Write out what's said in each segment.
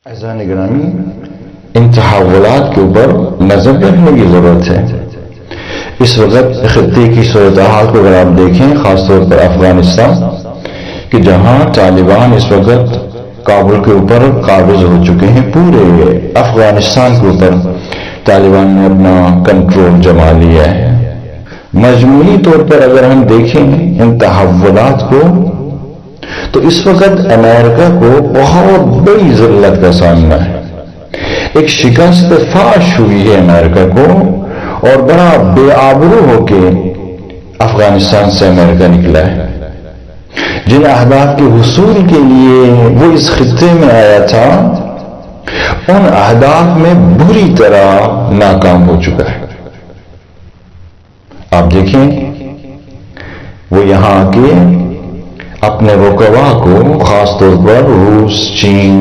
اعزائے گرامی، ان تحولات کے اوپر نظر رکھنے کی ضرورت ہے۔ اس وقت خطے کی صورتحال کو اگر آپ دیکھیں، خاص طور پر افغانستان کہ جہاں طالبان اس وقت کابل کے اوپر قابض ہو چکے ہیں، پورے افغانستان کے اوپر طالبان نے اپنا کنٹرول جما لیا ہے۔ مجموعی طور پر اگر ہم دیکھیں ان تحولات کو تو اس وقت امریکہ کو بہت بڑی ذلت کا سامنا ہے۔ ایک شکست فاش ہوئی ہے امریکہ کو، اور بڑا بے آبرو ہو کے افغانستان سے امریکہ نکلا ہے۔ جن اہداف کے حصول کے لیے وہ اس خطے میں آیا تھا، ان اہداف میں بری طرح ناکام ہو چکا ہے۔ آپ دیکھیں، وہ یہاں کے اپنے رقبا کو، خاص طور پر روس، چین،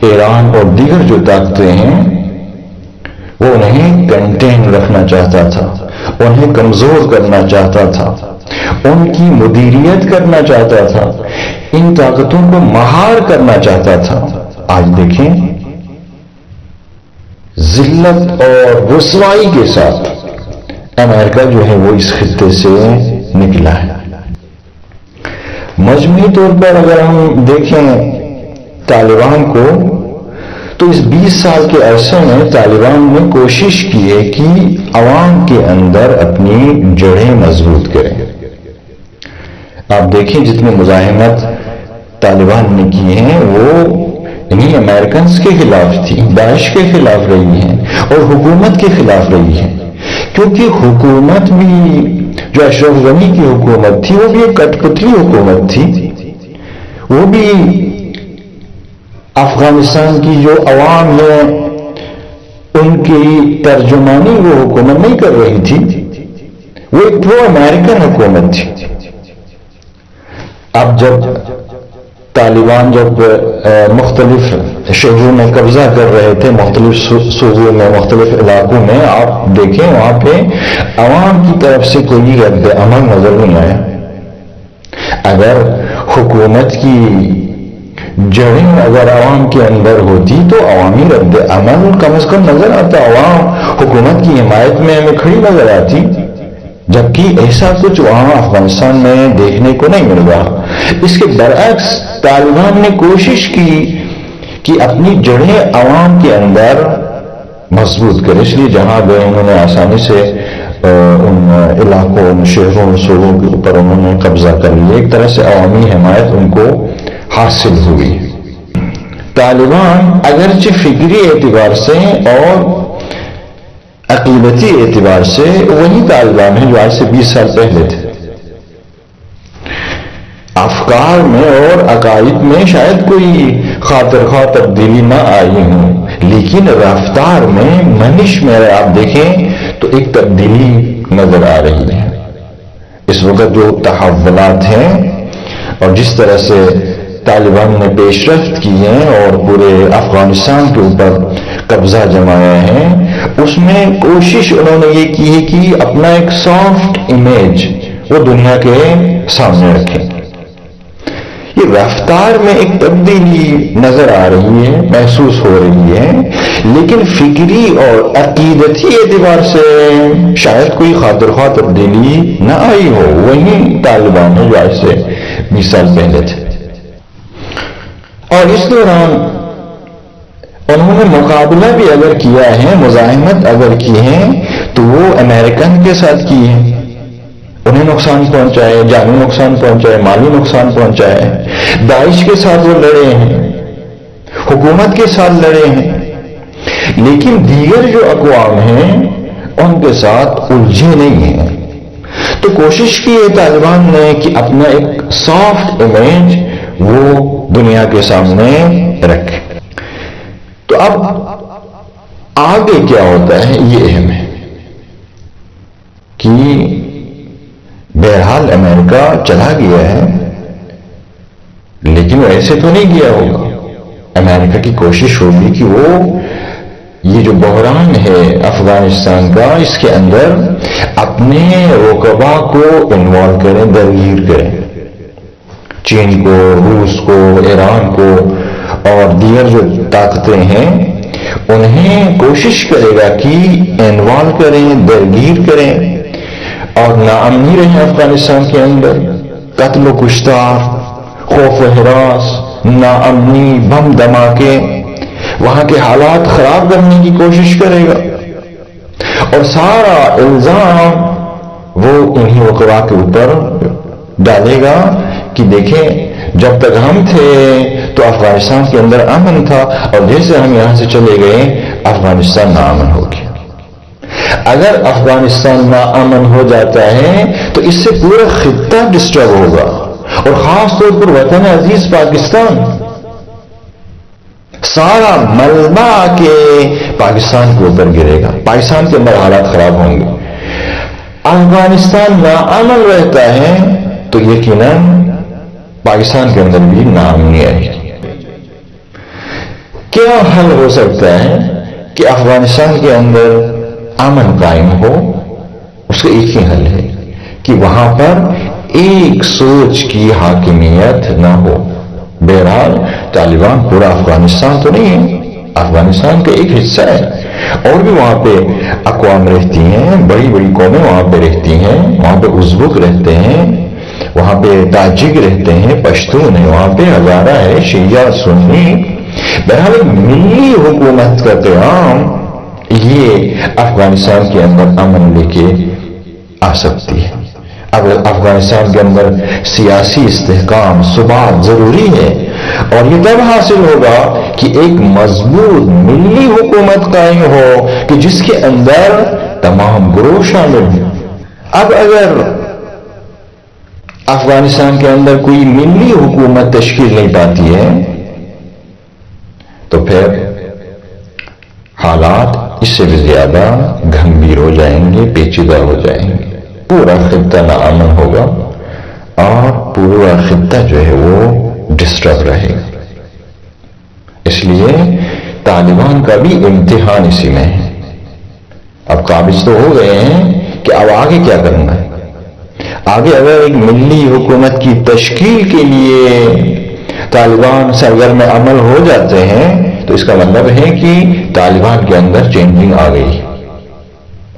ایران اور دیگر جو طاقتیں ہیں، وہ انہیں کنٹین رکھنا چاہتا تھا، انہیں کمزور کرنا چاہتا تھا، ان کی مدیریت کرنا چاہتا تھا، ان طاقتوں کو مہار کرنا چاہتا تھا۔ آج دیکھیں، ذلت اور رسوائی کے ساتھ امریکہ جو ہے وہ اس خطے سے نکلا ہے۔ مجموعی طور پر اگر ہم دیکھیں طالبان کو، تو اس 20 سال کے عرصے میں طالبان نے کوشش کی ہے کہ عوام کے اندر اپنی جڑیں مضبوط کریں۔ آپ دیکھیں، جتنی مزاحمت طالبان نے کی ہیں وہ انہیں امریکنز کے خلاف تھی، داعش کے خلاف رہی ہیں اور حکومت کے خلاف رہی ہیں، کیونکہ حکومت بھی جو اشرف غنی کی حکومت تھی وہ بھی ایک کٹ پتلی حکومت تھی، وہ بھی افغانستان کی جو عوام ہے ان کی ترجمانی وہ حکومت نہیں کر رہی تھی، وہ ایک پرو امریکن حکومت تھی۔ اب جب طالبان مختلف شہروں میں قبضہ کر رہے تھے، مختلف صوبوں میں، مختلف علاقوں میں، آپ دیکھیں وہاں پہ عوام کی طرف سے کوئی رد عمل نظر نہیں آیا۔ اگر حکومت کی جڑیں اگر عوام کے اندر ہوتی تو عوامی رد عمل کم از کم نظر آتا، عوام حکومت کی حمایت میں ہمیں کھڑی نظر آتی، جبکہ ایسا کچھ وہاں افغانستان میں دیکھنے کو نہیں مل رہا۔ اس کے برعکس طالبان نے کوشش کی کہ اپنی جڑیں عوام کے اندر مضبوط کرے، اس لیے جہاں گئے انہوں نے آسانی سے ان علاقوں، ان شہروں، صوبوں کے اوپر انہوں نے قبضہ کر لیا، ایک طرح سے عوامی حمایت ان کو حاصل ہوئی۔ طالبان اگرچہ فکری اعتبار سے اور عقیدتی اعتبار سے وہی طالبان ہیں جو آج سے 20 سال پہلے تھے۔ افکار میں اور عقائد میں شاید کوئی خاطر خواہ تبدیلی نہ آئی ہوں، لیکن رفتار میں، منش میں آپ دیکھیں تو ایک تبدیلی نظر آ رہی ہے۔ اس وقت جو تحولات ہیں اور جس طرح سے طالبان نے پیش رفت کی ہے اور پورے افغانستان کے اوپر قبضہ جمایا ہے، اس میں کوشش انہوں نے یہ کی ہے کہ اپنا ایک سافٹ امیج وہ دنیا کے سامنے رکھیں۔ یہ رفتار میں ایک تبدیلی نظر آ رہی ہے، محسوس ہو رہی ہے، لیکن فکری اور عقیدتی اعتبار سے شاید کوئی خاطر خواہ تبدیلی نہ آئی ہو، وہی طالبان جو آج سے 20 سال پہلے تھے۔ اور اس دوران انہوں نے مقابلہ بھی اگر کیا ہے، مزاحمت اگر کی ہے تو وہ امریکن کے ساتھ کی ہے، انہیں نقصان پہنچائے، جانی نقصان پہنچائے، مالی نقصان پہنچائے، داعش کے ساتھ وہ لڑے ہیں، حکومت کے ساتھ لڑے ہیں، لیکن دیگر جو اقوام ہیں ان کے ساتھ الجھے نہیں ہیں۔ تو کوشش کی ہے طالبان نے کہ اپنا ایک سافٹ امیج وہ دنیا کے سامنے رکھے۔ تو اب آگے کیا ہوتا ہے یہ اہم ہے کہ بہرحال امریکہ چلا گیا ہے، لیکن وہ ایسے تو نہیں گیا ہوگا۔ امریکہ کی کوشش ہوگی کہ وہ یہ جو بحران ہے افغانستان کا، اس کے اندر اپنے رقبا کو انوالو کریں، درگیر کریں، چین کو، روس کو، ایران کو اور دیگر جو طاقتیں ہیں انہیں کوشش کرے گا کہ انوالو کریں، درگیر کریں اور ناامنی رہے افغانستان کے اندر، قتل و کشتار، خوف و ہراس، ناامنی، بم دھماکے، وہاں کے حالات خراب کرنے کی کوشش کرے گا اور سارا الزام وہ انہی وقوع کے اوپر ڈالے گا کہ دیکھیں جب تک ہم تھے تو افغانستان کے اندر امن تھا اور جیسے ہم یہاں سے چلے گئے افغانستان ناامن ہو گیا۔ اگر افغانستان ناامن ہو جاتا ہے تو اس سے پورا خطہ ڈسٹرب ہوگا اور خاص طور پر وطن عزیز پاکستان، سارا ملبہ کے پاکستان کے اوپر گرے گا، پاکستان کے اندر حالات خراب ہوں گے۔ افغانستان ناامن رہتا ہے تو یقیناً پاکستان کے اندر بھی ناامنی آئے گی۔ کیا حل ہو سکتا ہے کہ افغانستان کے اندر امن قائم ہو؟ اس کا ایک ہی حل ہے کہ وہاں پر ایک سوچ کی حاکمیت نہ ہو۔ بہرحال طالبان پورا افغانستان تو نہیں ہے، افغانستان کا ایک حصہ ہے اور بھی وہاں پہ اقوام رہتی ہیں، بڑی بڑی قومیں وہاں پہ رہتی ہیں، وہاں پہ ازبک رہتے ہیں، وہاں پہ تاجک رہتے ہیں، پشتون ہے، وہاں پہ ہزارہ ہے، شیعہ سنی۔ بہرحال ملی حکومت کا قیام یہ افغانستان کے اندر امن لے کے آ سکتی ہے۔ اب افغانستان کے اندر سیاسی استحکام، ثبات ضروری ہے اور یہ تب حاصل ہوگا کہ ایک مضبوط ملی حکومت قائم ہو کہ جس کے اندر تمام گروہ شامل ہیں۔ اب اگر افغانستان کے اندر کوئی ملی حکومت تشکیل نہیں پاتی ہے تو پھر حالات اس سے بھی زیادہ گھمبیر ہو جائیں گے، پیچیدہ ہو جائیں گے، پورا خطہ ناامن ہوگا اور پورا خطہ جو ہے وہ ڈسٹرب رہے گا۔ اس لیے طالبان کا بھی امتحان اسی میں ہے۔ اب قابض تو ہو گئے ہیں کہ اب آگے کیا کرنا ہے۔ آگے اگر ایک ملی حکومت کی تشکیل کے لیے طالبان سرگرم عمل ہو جاتے ہیں تو اس کا مطلب ہے کہ طالبان کے اندر چینجنگ آ گئی۔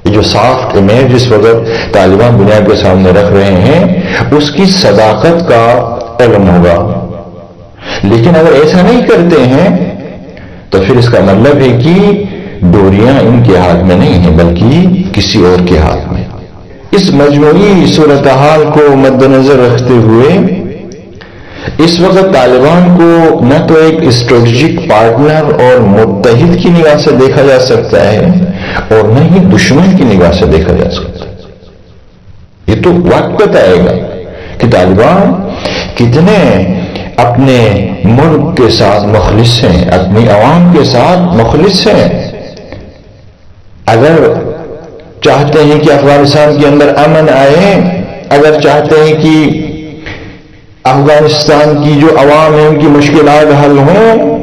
یہ جو سافٹ امیج اس وقت طالبان دنیا کے سامنے رکھ رہے ہیں اس کی صداقت کا علم ہوگا، لیکن اگر ایسا نہیں کرتے ہیں تو پھر اس کا مطلب ہے کہ ڈوریاں ان کے ہاتھ میں نہیں ہیں بلکہ کسی اور کے ہاتھ میں۔ اس مجموعی صورتحال کو مد نظر رکھتے ہوئے اس وقت طالبان کو نہ تو ایک اسٹریٹجک پارٹنر اور متحد کی نگاہ سے دیکھا جا سکتا ہے اور نہ ہی دشمن کی نگاہ سے دیکھا جا سکتا ہے۔ یہ تو وقت بتائے گا کہ طالبان کتنے اپنے ملک کے ساتھ مخلص ہیں، اپنی عوام کے ساتھ مخلص ہیں۔ اگر چاہتے ہیں کہ افغانستان کے اندر امن آئے، اگر چاہتے ہیں کہ افغانستان کی جو عوام ہیں ان کی مشکلات حل ہوں،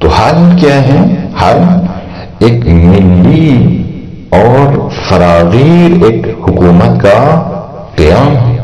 تو حل کیا ہے؟ حل ایک ملی اور فراغیر ایک حکومت کا قیام ہے۔